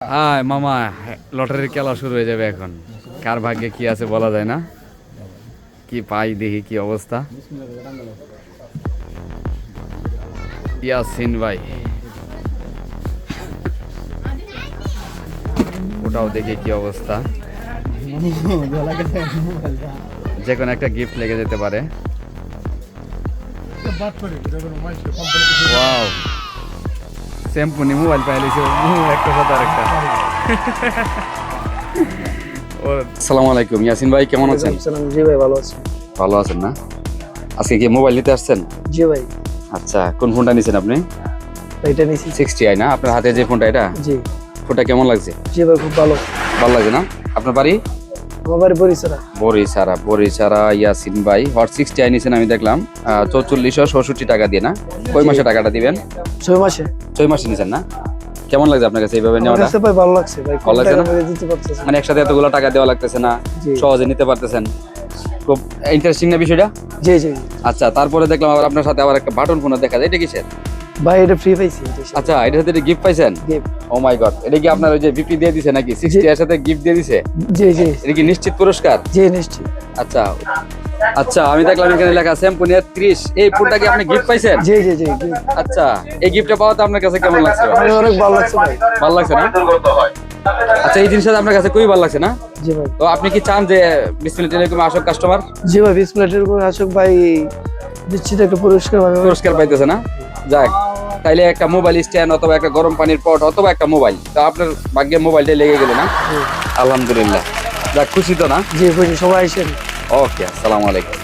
আয় মামা, লটারির খেলা শুরু হয়ে যাবে এখন। কার ভাগ্যে কি আছে বলা যায় না, কি পাই দেখি কি অবস্থা। ইয়াসিন ভাই, ওটাও দেখি কি অবস্থা। যে কোনো একটা গিফট লেগে যেতে পারে। ওয়াও, শ্যাম্পুনি মোবাইল পাইলিছে একটা সাথে আরেকটা। আসসালামু আলাইকুম ইয়াসিন ভাই, কেমন আছেন? জি ভাই, ভালো আছি। ভালো আছেন না? আজকে কি মোবাইল নিতে আসছেন? জি ভাই। আচ্ছা, কোন ফোনটা নিছেন আপনি? এটা নিছি 60i না? আপনার হাতে যে ফোনটা, এটা জি। ফোনটা কেমন লাগছে? জি ভাই, খুব ভালো। ভালো লাগছে না? আপনার বাড়ি? আমার বাড়ি বরিশাল। বরিশারা ইয়াসিন ভাই হট 60i নিছেন আমি দেখলাম 4466 টাকা দিয়ে না? কয় মাসে টাকাটা দিবেন? 6 মাসে। 6 মাসে নিছেন না? কেমন লাগছে আপনার কাছে এইভাবে আমার নেওয়াটা? কাছে ভাই ভালো লাগছে ভাই, ভালো লাগছে না? দিতে পারতেছেন মানে একসাথে এতগুলো টাকা দেওয়া লাগতেছে না, জি। সহজে নিতে পারতেছেন, খুব ইন্টারেস্টিং না বিষয়টা? জি জি। আচ্ছা, তারপরে দেখলাম আবার আপনার সাথে আবার একটা বাটন ফোন দেখা যায়, এটা কিসের? ভাই এটা ফ্রি পাইছি। আচ্ছা, এটার সাথে গিফট পাইছেন? গিফট। ও মাই গড, এটা কি আপনার ওই যে ভিপি দিয়ে দিছে নাকি? 60 এর সাথে গিফট দিয়ে দিছে? জি জি। এটা কি নিশ্চিত পুরস্কার? জি নিশ্চিত। আচ্ছা আচ্ছা, আমি দেখলাম এখানে লেখা স্যাম্পুনি 30, এই ফোনটা কি আপনি গিফট পাইছেন? জি জি জি। আচ্ছা, এই গিফটটা পাওয়াতে আপনার কাছে কেমন লাগছে? অনেক ভালো লাগছে ভাই। ভালো লাগছে না? আচ্ছা, এই জিনিসটা আপনার কাছে খুবই ভালো লাগছে না? জি ভাই। তো আপনি কি চান যে বিসমিল্লাহ টেলিকম আসুক কাস্টমার? জি ভাই, 20 প্লেটের উপর আসুক ভাই, নিশ্চিত একটা পুরস্কার পাবে। পুরস্কার পাইতেছে না? যাক, তাইলে একটা মোবাইল স্ট্যান্ড অথবা একটা গরম পানির পট অথবা একটা মোবাইল, তো আপনার ভাগ্যে মোবাইলটাই লেগে গেল না? আলহামদুলিল্লাহ, যাক খুশি তো না? জি খুশি, সবাই আসেন। ওকে, আসসালামু আলাইকুম।